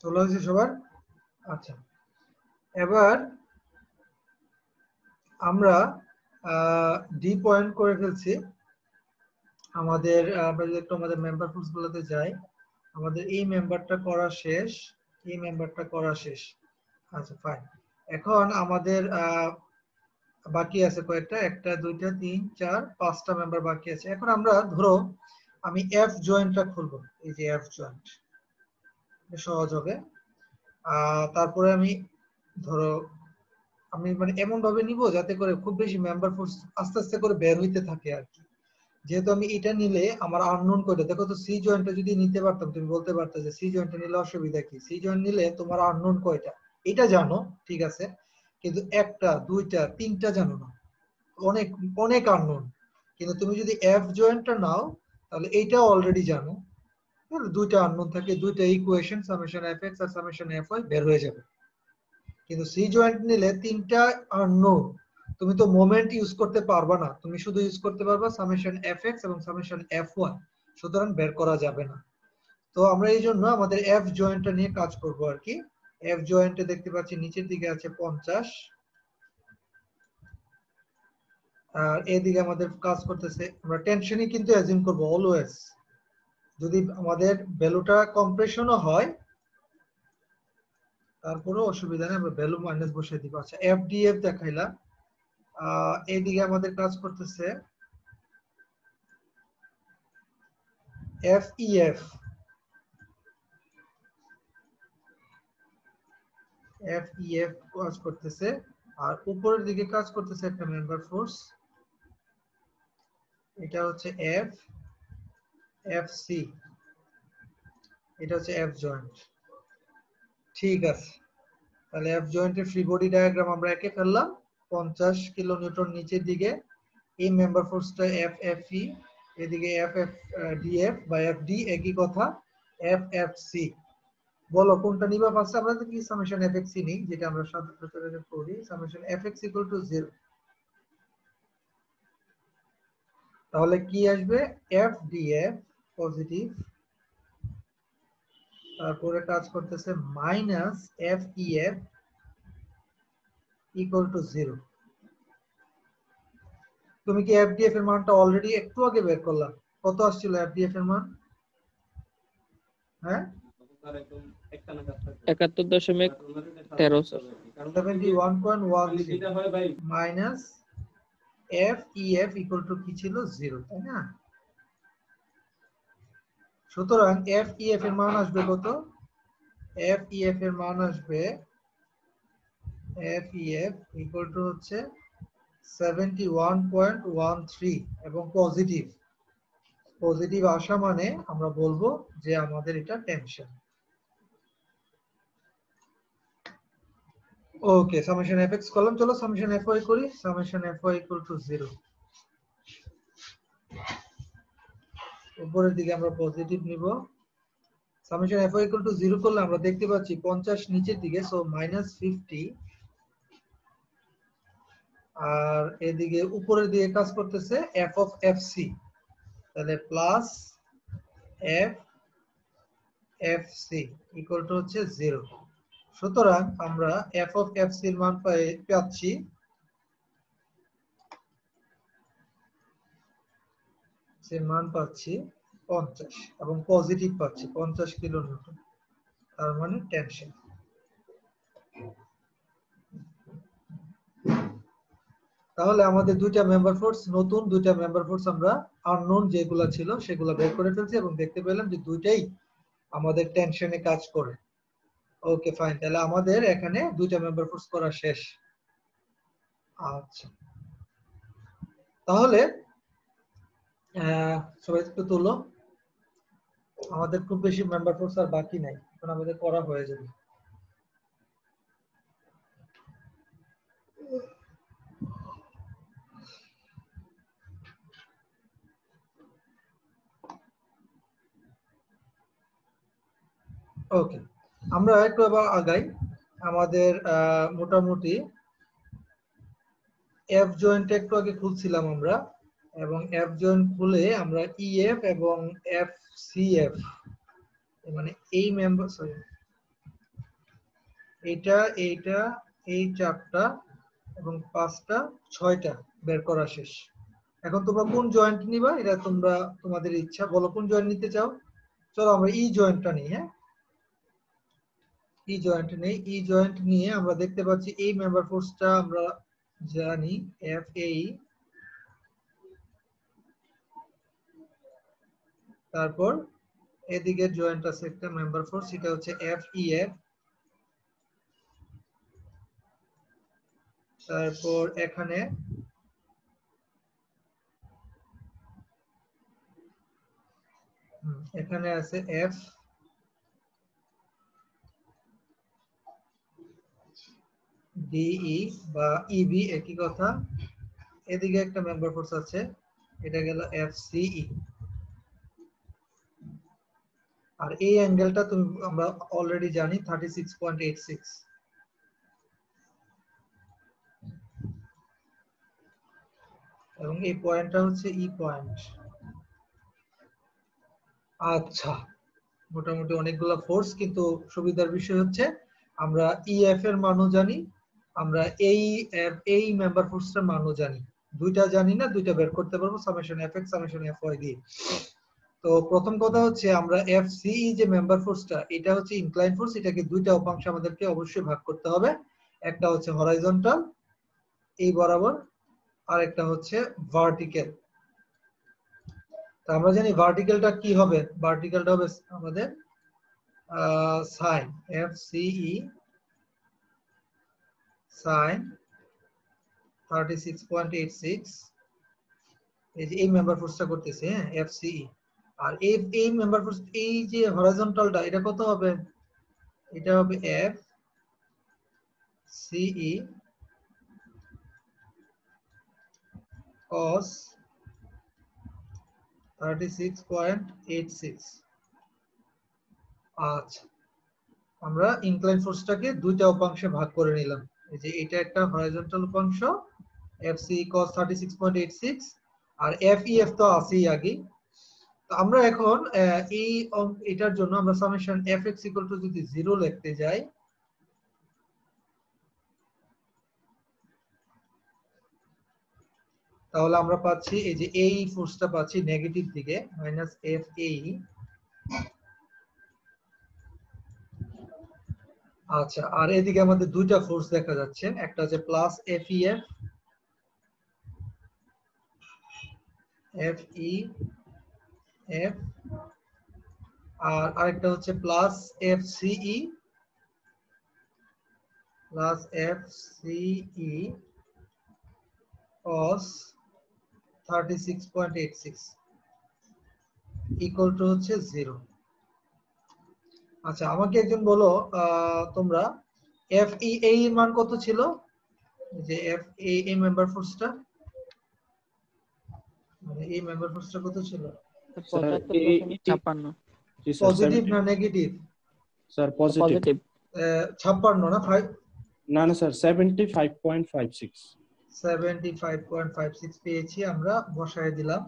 তোলা হয়েছে সবার? আচ্ছা, এবার আমরা ডি পয়েন্ট করে ফেলছি আমাদের। আমরা যদি একটু আমাদের মেম্বার ফুডস গুলোতে যাই, আমাদের এই মেম্বারটা করা শেষ, এই মেম্বারটা করা শেষ। আচ্ছা ফাইন, এখন আমাদের বাকি আছে কয়েকটা, একটা দুইটা তিন চার পাঁচটা মেম্বার বাকি আছে। এখন আমরা ধরো আমি এফ জয়েন্টটা খুলবো, এই যে এফ জয়েন্ট, সহজ হবে। তারপরে আমি ধরো আমি মানে এমন ভাবে নিব যাতে করে খুব বেশি মেম্বার ফোর্স আস্তে আস্তে করে বের হইতে থাকে আর কি। যেহেতু আমি এটা নিলে আমার আননোন কয়টা, দেখো তো সি জয়েন্টটা যদি নিতে পারতাম তুমি বলতে পারতে যে সি জয়েন্টটা নিলে অসুবিধা কি। সি জয়েন্ট নিলে তোমার আননোন কয়টা এটা জানো, ঠিক আছে, কিন্তু একটা দুইটা তিনটা জানো না, অনেক অনেক আননোন। কিন্তু তুমি যদি এফ জয়েন্টটা নাও তাহলে এইটা অলরেডি জানো, দুইটা আননোন থাকে, দুইটা ইকুয়েশন সামেশন এফ এক্স আর সামেশন এফ ওয়াই বের হয়ে যাবে। কিন্তু সি জয়েন্ট নিলে তিনটা আননোন, তুমি তো মোমেন্ট ইউজ করতে পারবা না, তুমি শুধু ইউজ করতে পারবা সামেশন এফ এক্স এবং সামেশন এফ ওয়াই, সুতরাং বের করা যাবে না। তো আমরা এই জন্য আমাদের এফ জয়েন্টটা নিয়ে কাজ করব আর কি। এফ জয়েন্টে দেখতে পাচ্ছি নিচের দিকে আছে 50, আর এদিকে আমাদের কাজ করতেছে, আমরা টেনশনই কিন্তু অ্যাজিউম করব অলওয়েজ, যদি আমাদের ভ্যালুটা কম্প্রেশনও হয় তারপরেও অসুবিধা নেই, আমরা ভ্যালু মাইনাস বসিয়ে দিব। আচ্ছা এফ ডি এফ দেখাইলাম, এইদিকে আমাদের কাজ করতেছে F E F, F E F কাজ করতেছে, আর উপরের দিকে কাজ করতেছে একটা মেম্বার ফোর্স, এটা হচ্ছে এফ এফ সি, এটা হচ্ছে এফ জয়েন্ট। ঠিক আছে, তাহলে এফ জয়েন্টের ফ্রি বডি ডায়াগ্রাম আমরা এঁকে ফেললাম। 50 কিলো নিউটন নিচের দিকে, এই মেম্বার ফোর্সটা এফ এফ ই, এদিকে এফ এফ ডি এফ বা এফ ডি, একই কথা, এফ এফ সি। বলো কোনটা নিবা ফার্স্ট? আমরা তো কি সামেশন এফ এক্স সি নিই, যেটা আমরা সাধারণত করি, summation F x equal to 0। তাহলে কি আসবে? এফ ডি এফ পজিটিভ, তারপরে কাজ করতেছে minus F E F equal to 0। তুমি কি এফডিএফ এর মানটা অলরেডি একটু আগে বের করলাম? কত আসছিল এফডিএফ এর মান? হ্যাঁ 71.13 sir. 71.13 minus F E F equal to কি ছিল? 0, তাই না? সুতরাং এফ ই এফ এর মান আসবে কত? এফ ই এফ এর মান আসবে, F E F equal to হচ্ছে 71.13 এবং পজিটিভ। পজিটিভ আসা মানে আমরা বলবো যে আমাদের এটা tension. Okay, summation F X কলম, চলো সামেশন এফ ওয়াই করি। Summation F Y equal to 0, উপরের দিকে আমরা পজিটিভ নিব। Summation F Y equal to 0 করলে আমরা দেখতে পাচ্ছি 50 নিচের দিকে, সো -50, আর এদিকে উপরের দিকে কাজ করতেছে এফ অফ এফ সি, তাহলে plus F F C equal to হচ্ছে 0। সুতরাং আমরা এফ অফ এফ সি এর মান পাচ্ছি মান পাচ্ছি 50 এবং পজিটিভ পাচ্ছি 50 কিলো নিউটন, তার মানে টেনশন। তাহলে আমাদের দুইটা মেম্বার ফোর্স, নতুন দুইটা মেম্বার ফোর্স আমরা আননোন যেগুলো ছিল সেগুলো বের করে ফেলছি এবং দেখতে পেলাম যে দুইটাই আমাদের টেনশনে কাজ করে। ওকে ফাইন, তাহলে আমাদের এখানে দুইটা মেম্বার ফোর্স করা শেষ। আচ্ছা, তাহলে সবাই একটু তুলো, আমাদের খুব বেশি মেম্বার ফোর্স আর বাকি নাই, এখন আমাদের করা হয়ে যাবে। ওকে, আমরা একটু আবার আগাই। আমাদের মোটামুটি এফ জয়েন্ট একটু আগে খুলছিলাম আমরা, এবং এফ জয়েন্ট খুলে আমরা ইএফ এবং এফ সি এফ, মানে এই মেম্বার, সরি এইটা এইটা এই 4টা এবং 5টা 6টা বের করা শেষ। এখন তোমরা কোন জয়েন্ট নিবা এটা তোমরা তোমাদের ইচ্ছা, বলো কোন জয়েন্ট নিতে চাও। চলো আমরা ই জয়েন্টটা নিই। হ্যাঁ, ই জয়েন্ট নেই। ই জয়েন্ট নিয়ে আমরা দেখতে পাচ্ছি এই মেম্বার ফোর্সটা আমরা জানি এফ এ, তারপর এদিকে জয়েন্ট আছে একটা মেম্বার ফোর্স, এটা হচ্ছে এফ ই এফ, তারপর এখানে এখানে আছে এফ ডিই বা ইবি একই কথা। এদিকে একটা মেম্বার ফোর্স আছে, এটা গেল এফ সিই। আর এই অ্যাঙ্গেলটা তুমি আমরা অলরেডি জানি 36.86। এবং এই পয়েন্টটা হচ্ছে ই পয়েন্ট। আচ্ছা, মোটামুটি অনেকগুলো ফোর্স, কিন্তু সুবিধার বিষয় হচ্ছে আমরা ইএফ এর মানও জানি, আমরা এই মেম্বার ফোর্সটার মানও জানি। দুইটা জানি না, দুইটা বের করতে পারবো summation F X summation F Y দিয়ে। তো প্রথম কথা হচ্ছে আমরা এফ সিই যে মেম্বার ফোর্সটা, এটা হচ্ছে ইনক্লাইন ফোর্স, এটাকে দুইটা উপাংশে আমাদেরকে অবশ্যই ভাগ করতে হবে। একটা হচ্ছে হরাইজন্টাল এই বরাবর, আর একটা হচ্ছে ভার্টিক্যাল। তা আমরা জানি ভার্টিক্যালটা কি হবে, ভার্টিক্যালটা হবে আমাদের সাইন এফ সিই সাইন 36.86। এই যে এই মেম্বার ফোর্সটা করতেছে, হ্যাঁ এফ সিই। আর এই মেম্বার ফোর্স এই যে হরাইজন্টালটা এটা কত হবে, এটা হবে এফ সিই cos 36.86। আচ্ছা, আমরা ইনক্লাইন ফোর্সটাকে দুইটা উপাংশে ভাগ করে নিলাম। এই যে এটা একটা হরাইজন্টাল উপাংশ এফসি cos 36.86, আর এফইএফ তো আছেই আগে। তো আমরা এখন এটার জন্য আমরা summation F x equal to যদি 0 লিখতে যাই, তাহলে আমরা পাচ্ছি এই যে এই ফোর্সটা পাচ্ছি নেগেটিভ দিকে মাইনাস এফ এ। আচ্ছা, আর এদিকে আমাদের দুইটা ফোর্স দেখা যাচ্ছে, একটা হচ্ছে plus F E F F E F, আর আরেকটা হচ্ছে plus F C E plus F C E cos 36.86 equal to হচ্ছে 0। আচ্ছা, আমাকে একজন বলো তোমরা এফ ই এর মান কত ছিল, যে এফ এই মেম্বার ফোর্সটা, মানে এই মেম্বার ফোর্সটা কত ছিল? 75.56। জি স্যার, পজিটিভ না নেগেটিভ? Sir positive. 56 না 5? না না স্যার, 75.56। 75.56 পেয়েছি আমরা, বসায় দিলাম।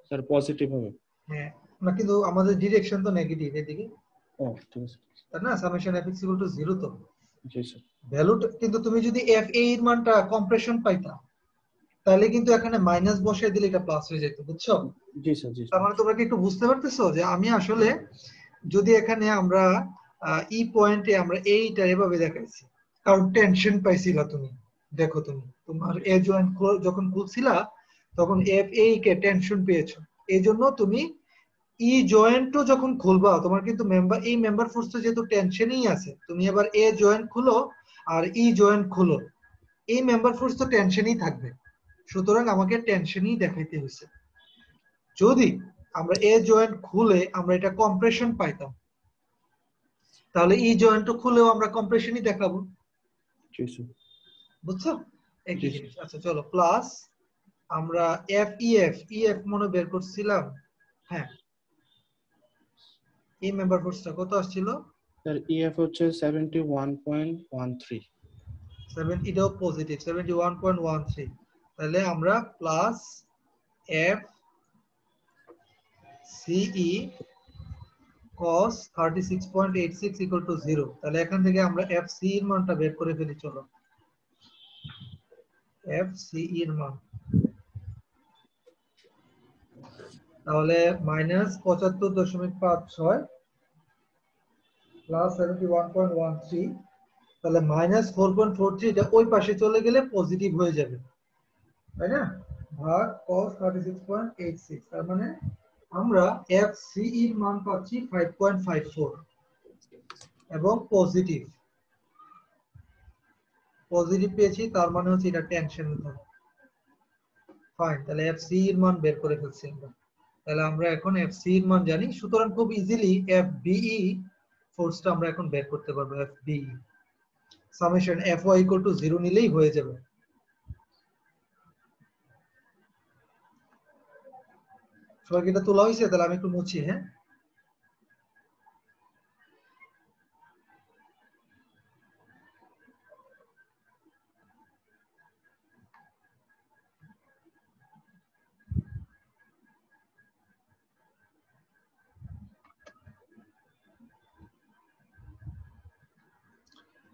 স্যার পজিটিভ হবে। হ্যাঁ, না কিন্তু আমাদের ডিরেকশন তো নেগেটিভ এদিকে, ও ঠিক আছে। তাই না? সামেশন এফ ইকুয়াল টু 0 তো জি স্যার। ভ্যালুটা, কিন্তু তুমি যদি এফ এ এর মানটা কম্প্রেশন পাইতা, তাহলে কিন্তু এখানে মাইনাস বসায় দিলে এটা প্লাস হয়ে যেত, বুঝছো? জি স্যার। জি তার মানে তোমরা কি একটু বুঝতে পারতেছো যে আমি আসলে যদি এখানে আমরা ই পয়েন্টে আমরা এইটা এভাবে দেখাইছি, কারণ টেনশন পাইছিলা তুমি। দেখো তুমি তোমার এ জয়েন্ট যখন খুলছিলা তখন এফ এ কে টেনশন পেয়েছো, এই জন্য তুমি ই জয়েন্টও যখন খুলবা তোমার কিন্তু এই মেম্বার ফোর্সটা যেহেতু টেনশনই আছে, তুমি এবার এ জয়েন্ট খুলো আর ই জয়েন্ট খুলো, এই মেম্বার ফোর্স তো টেনশনই থাকবে, সুতরাং আমাকে টেনশনই দেখাইতে হয়েছে। যদি আমরা এ জয়েন্ট খুলে আমরা এটা কম্প্রেশন পাইতাম, তাহলে ই জয়েন্টও খুলেও আমরা কম্প্রেশনই দেখাবো, জি স্যার। বুঝছো? একই জিনিস। আচ্ছা চলো, প্লাস আমরা এফ ইএফ মনে বের করছিলাম। হ্যাঁ, এই মেম্বার ফোর্সটা কত আসছিল? স্যার ইএফ হচ্ছে 71.13। 7, এটাও পজিটিভ 71.13। তাহলে আমরা plus F C E cos 36.86 equal to 0, তাহলে এখান থেকে আমরা fc এর মানটা বের করে ফেলি। চলো fc এর মান তাহলে -75.56 প্লাস 71.13, তাহলে -4.43, এটা ওই পাশে চলে গেলে পজিটিভ হয়ে যাবে, তাই না? ভাগ cos 36.86, তার মানে আমরা fc এর মান পাচ্ছি 5.54 এবং পজিটিভ পেয়েছি, তার মানে হচ্ছে এটা টেনশন মেথড। ফাইন, তাহলে fc এর মান বের করে ফেলছি আমরা। তাহলে আমরা এখন fc এর মান জানি, সুতরাং খুব ইজিলি fbe ফোর্সটা আমরা এখন বের করতে পারবো। fbe summation fy equal to 0 নিলেই হয়ে যাবে। সবাই এটা তোলা হয়েছে? তাহলে আমি একটু মুছি। হ্যাঁ,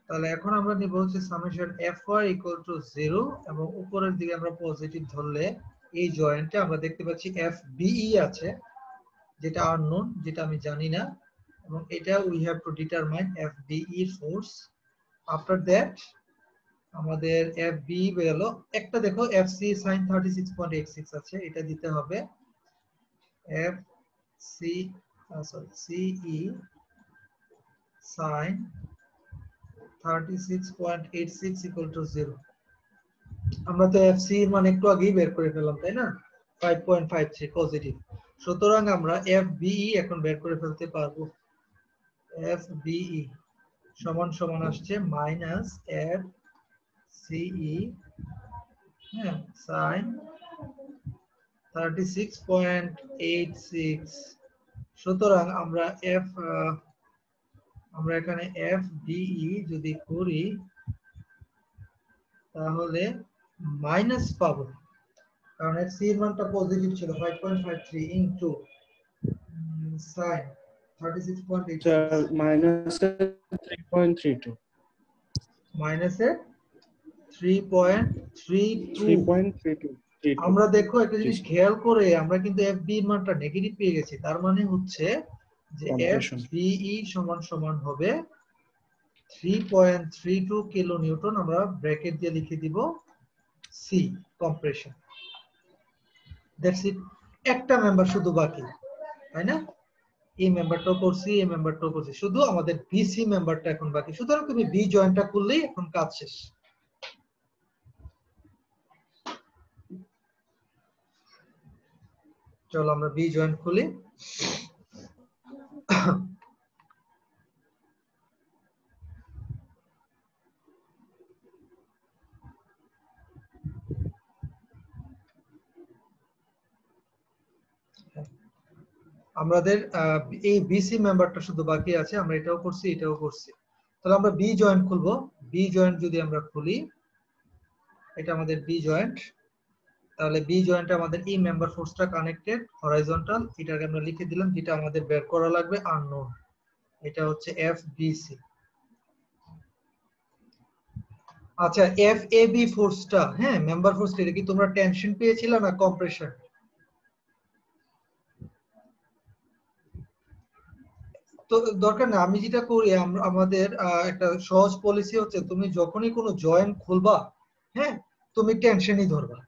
তাহলে এখন আমরা নিব হচ্ছে সামেশন fy ইকুয়াল টু 0 এবং উপরের দিকে আমরা পজিটিভ ধরলে এই জয়েন্টে আমরা দেখতে পাচ্ছি fbe আছে, যেটা আননোন, যেটা আমি জানি না, এবং এটা we have to determine fbe force. After that আমাদের fbe বেরোলো একটা, দেখো fc sin 36.86 আছে, এটা দিতে হবে fc ce sin 36.86 equal to 0। আমরা তো fc এর মান একটু আগেই বের করে ফেললাম, তাই না? 5.53 পজিটিভ। সুতরাং আমরা fbe এখন বের করে ফেলতে পারবো। fbe সমান সমান আসছে মাইনাস fce, হ্যাঁ, sin 36.86। সুতরাং আমরা এখানে fbe যদি করি তাহলে মাইনাস পাবো, কারণ fc এর মানটা পজিটিভ ছিল 5.53 ইনটু sin 36.86 মাইনাস 3.32 মাইনাস 3.32। আমরা দেখো একটা জিনিস খেয়াল করে, আমরা কিন্তু fb এর মানটা নেগেটিভ পেয়ে গেছি, তার মানে হচ্ছে যে fbe সমান সমান হবে 3.32 কিলো নিউটন। আমরা ব্র্যাকেট দিয়ে লিখে দিব c, কম্প্রেশন। That's it. একটা মেম্বার শুধু বাকি, তাই না? এই মেম্বারটাও করছি, এই মেম্বারটাও করছি, শুধু আমাদের বিসি মেম্বারটা এখন বাকি। সুতরাং তুমি বি জয়েন্টটা করলেই এখন কাজ শেষ। চলো আমরা বি জয়েন্ট খুলি। আমাদের এই বিসি মেম্বারটা শুধু বাকি আছে, আমরা এটাও করছি, এটাও করছি। তাহলে আমরা বি জয়েন্ট খুলবো। বি জয়েন্ট যদি আমরা খুলি, এটা আমাদের বি জয়েন্ট। তাহলে বি জয়েন্টে আমাদের এই মেম্বার ফোর্সটা কানেক্টেড হরাইজন্টাল, এটাকে আমরা লিখে দিলাম, যেটা আমাদের বের করা লাগবে আননোন। এটা হচ্ছে এফবিসি। আচ্ছা, এফএবি ফোর্সটা, হ্যাঁ, মেম্বার ফোর্সটা, এটা কি তোমরা টেনশন পেয়েছিলে না কম্প্রেশন? তো দরকার না, আমি যেটা করি, আমাদের একটা সহজ পলিসি হচ্ছে, তুমি যখনই কোনো জয়েন্ট খুলবা, হ্যাঁ, তুমি টেনশনই ধরবা।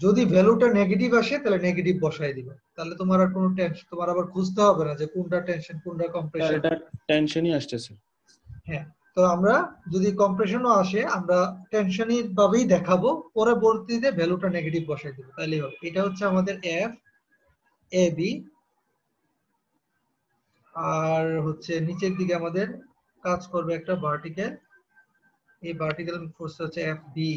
যদি ভ্যালুটা নেগেটিভ আসে তাহলে নেগেটিভ বসাই দিবা, তাহলে তোমার আর কোনো টেনশন, তোমার আবার খুঁজতে হবে না যে কোনটা টেনশন কোনটা কম্প্রেশন। এটা টেনশনই আসতেছে। হ্যাঁ, তো আমরা যদি কম্প্রেশনও আসে আমরা টেনশনই ভাবেই দেখাবো, পরবর্তীতে ভ্যালুটা নেগেটিভ বসাই দেবো, তাহলেই হবে। এটা হচ্ছে আমাদের এফ এ বি, আর হচ্ছে নিচের দিকে আমাদের কাজ করবে একটা ভার্টিক্যাল, এই ভার্টিক্যাল ফোর্স হচ্ছে এফ বি।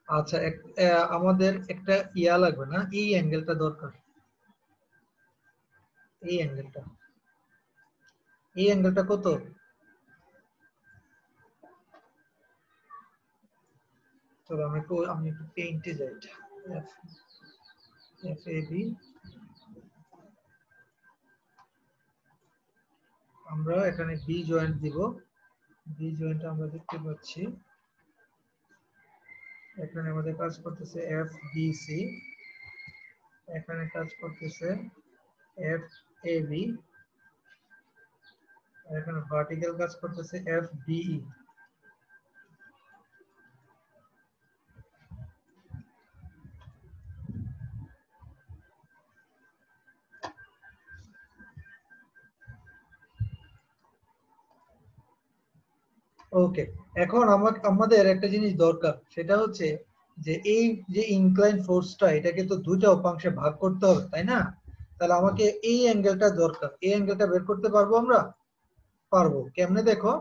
আচ্ছা, আমাদের একটা ইয়া লাগবে না, এই অ্যাঙ্গেলটা দরকার, এই অ্যাঙ্গেলটা, এই অ্যাঙ্গেলটা কত? চলো আমি একটু পেইন্টে যাই। এফ এ বি আমরা এখানে বি জয়েন্ট দিব, বি জয়েন্ট আমরা দেখতে পাচ্ছি এখানে আমাদের কাজ করতেছে এফ বি সি, এখানে কাজ করতেছে এফ এ বি, এখানে ভার্টিক্যাল কাজ করতেছে এফ বি ই। ওকে, এখন আমাদের একটা জিনিস দরকার, সেটা হচ্ছে যে এই যে ইনক্লাইন ফোর্সটা এটাকে তো দুইটা উপাংশে ভাগ করতে হবে, তাই না? তাহলে আমাকে এই অ্যাঙ্গেলটা দরকার, এই অ্যাঙ্গেলটা বের করতে পারবো আমরা? পারবো। কেমনে দেখো,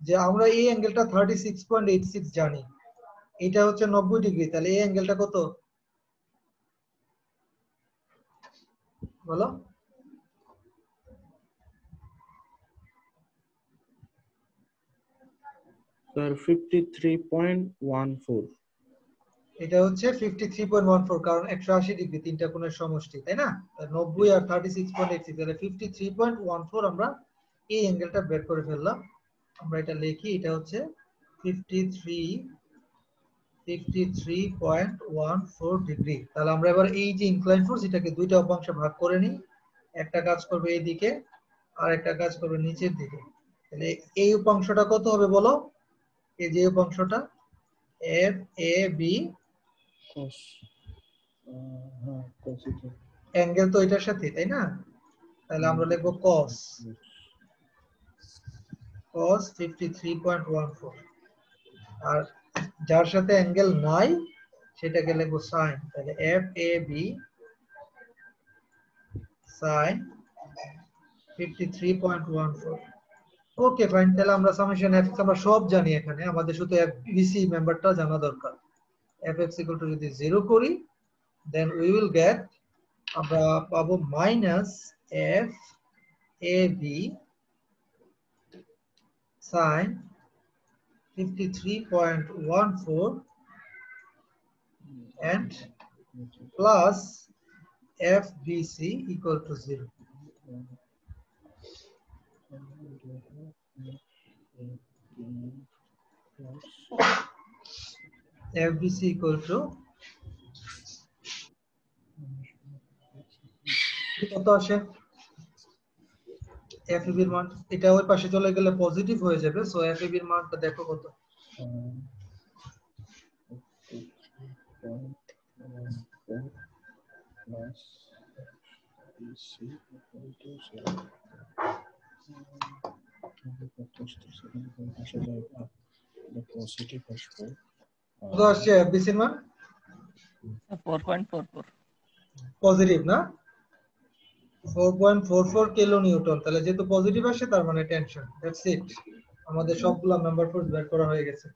যে আমরা এই অ্যাঙ্গেলটা 36.86 জানি, এটা হচ্ছে 90 ডিগ্রি, তাহলে এই অ্যাঙ্গেলটা কত বলো? স্যার 53.14। এটা হচ্ছে 53.14, কারণ 180 ডিগ্রি তিনটা কোণের সমষ্টি, তাই না? 90 আর 36.86, তাহলে 53.14 আমরা এই অ্যাঙ্গেলটা বের করে ফেললাম। আমরা এটা লিখি, এটা হচ্ছে 53.14 ডিগ্রি। তাহলে আমরা এবার এই যে ইনক্লাইন ফোর্স এটাকে দুইটা উপাংশে ভাগ করে নিই, একটা কাজ করবে এই দিকে আর একটা কাজ করবে নিচের দিকে। তাহলে এই উপাংশটা কত হবে বলো? এই যে উপাংশটা এফ এ বি, cos হ্যাঁ cos এটা অ্যাঙ্গেল তো এটার সাথে, তাই না? তাহলে আমরা লিখবো cos 53.14, আর যার সাথে অ্যাঙ্গেল নাই সেটাকে লিখবো sin, তাহলে F A B sin 53.14। Okay fine, তাহলে আমরা সামেশন এফ আমরা সব জানি, এখানে আমাদের শুধু এফ বি সি মেম্বারটা জানা দরকার। এফ এক্স ইকুয়াল টু যদি 0 করি, দেন উই উইল গেট, আমরা পাবো minus F A B sin 53.14 and plus FBC equal to 0. FBC equal to কত আসে? FAB এর মান এটা ওই পাশে চলে গেলে পজিটিভ হয়ে যাবে, সো FAB এর মানটা দেখো কত? কত আসছে FBC এর মান? 4.44 পজিটিভ না? 4.44 কিলো নিউটন। তাহলে যেহেতু পজিটিভ আসে তার মানে টেনশন। দ্যাটস ইট, আমাদের সবগুলা মেম্বার ফোর্স বের করা হয়ে গেছে।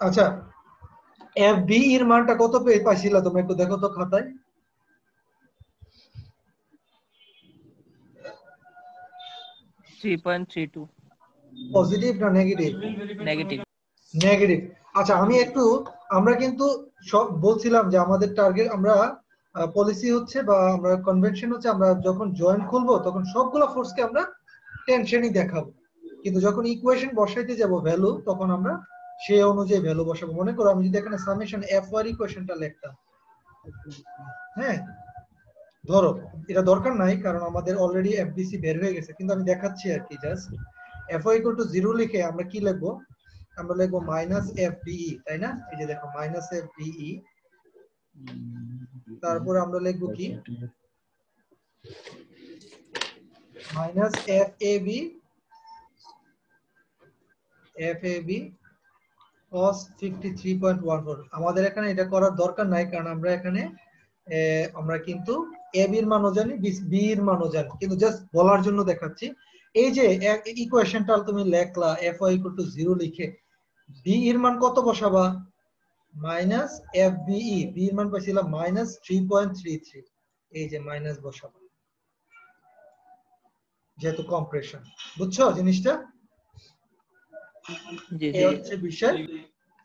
আচ্ছা, FB এর মানটা কত পাইছিলা তোমরা একটু দেখো তো খাতায়। পজিটিভ না নেগেটিভ? নেগেটিভ। নেগেটিভ। আচ্ছা আমরা কিন্তু সব বলছিলাম যে আমাদের টার্গেট, আমরা পলিসি হচ্ছে বা আমরা কনভেনশন হচ্ছে, আমরা যখন জয়েন্ট খুলবো তখন সবগুলো ফোর্সকে আমরা টেনশনই দেখাবো, কিন্তু যখন ইকুয়েশন বসাইতে যাব ভ্যালু, তখন আমরা সেই অনুযায়ী ভ্যালু বসাবো। মনে করো আমি যদি এখানে সামেশন এফ ওয়ার ইকুয়েশনটা লিখতাম, হ্যাঁ ধরো এটা দরকার নাই কারণ আমাদের অলরেডি এফবিসি বের হয়ে গেছে, কিন্তু আমি দেখাচ্ছি আর কি, just F Y equal to 0 লিখে আমরা কি লিখবো? আমরা লিখবো মাইনাস এফ বিই, তাই না? এই যে দেখো মাইনাস এফ বিই, তারপরে আমরা লিখবো কি minus F A B cos 53.14। আমাদের এখানে এটা করার দরকার নাই কারণ আমরা এখানে আমরা কিন্তু এ বি এর মানও জানি, বি এর মানও জানি, কিন্তু জাস্ট বলার জন্য দেখাচ্ছি। এই যে ইকুয়েশনটা তুমি লেখলা এফ ওয়াই ইকুয়াল টু 0 লিখে, বি এর মান কত বসাবা? মাইনাস এফ বিই, বি এর মান পাইছিলাম মাইনাস 3.33, এই যে মাইনাস বসাবা যেহেতু কম্প্রেশন। বুঝছো জিনিসটা? এই হচ্ছে বিষয়।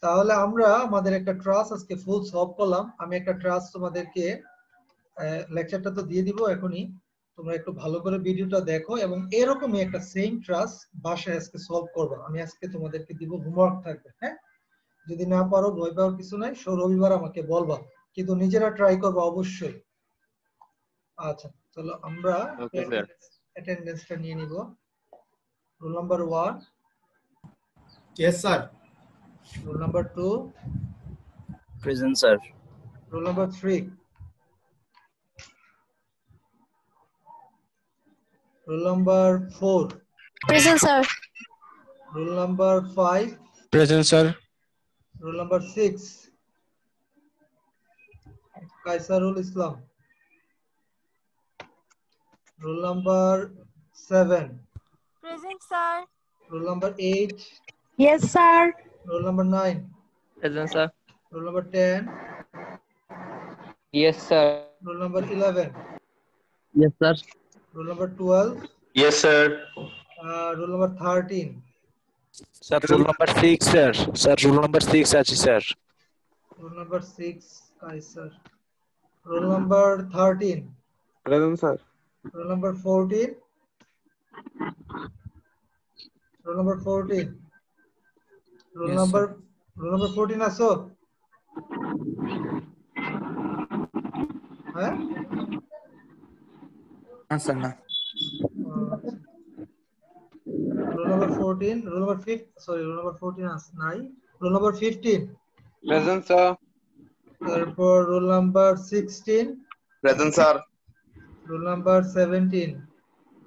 তাহলে আমরা আমাদের একটা ট্রাস আজকে ফুল সলভ করলাম। আমি একটা ট্রাস তোমাদেরকে লেকচারটা তো দিয়ে দিব এখনই, তোমরা একটু ভালো করে ভিডিওটা দেখো এবং এরকমই একটা সেম টাস্ক বাসায় আজকে সলভ করবে। আমি আজকে তোমাদেরকে দিব, হোমওয়ার্ক থাকবে, হ্যাঁ? যদি না পারো ভয় পাওয়ার কিছু নাই, রবিবার আমাকে বলবা, কিন্তু নিজেরা ট্রাই করবা অবশ্যই। আচ্ছা চলো আমরা ওকে স্যার। অ্যাটেন্ডেন্সটা নিয়ে নিব। Roll number 1, Yes, sir. Roll number 2, Present, sir. Roll number 3, roll number 4, Present, sir. Roll number 5, Present, sir. Roll number 6, Kaisarul Islam, roll number 7, Present, sir. Roll number 8, Yes, sir. Roll number 9, Present, sir. Roll number 10, Yes, sir. Roll number 11, Yes, sir. Roll number 12, Yes, sir. Roll number 13, Sir, rule number 6, sir. Sir, rule number 6 আছে sir. Roll number 6, Kaiser, roll number 13, Present, sir. Roll number 14, roll number 14, roll number 14 আছো? হ্যাঁ Answer na. Roll number 14, roll number 5, sorry roll number 14 আছে নাই, roll number 15, Present, sir. তারপর roll number 16, Present, sir. Roll number 17,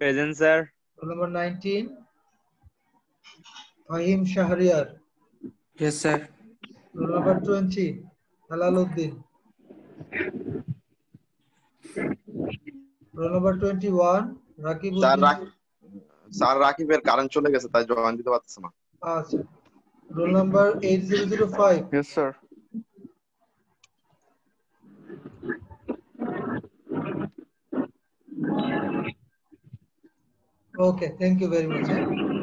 Present, sir. Roll number 19, Fahim Shahriar, Yes, sir. Roll number 20, Helal Uddin, roll number 21, Rakib Uddin. Sir রাকিবের current চলে গেছে তাই join দিতে পারতেছে না। আচ্ছা, roll number 8005, Yes, sir. okay, thank you very much.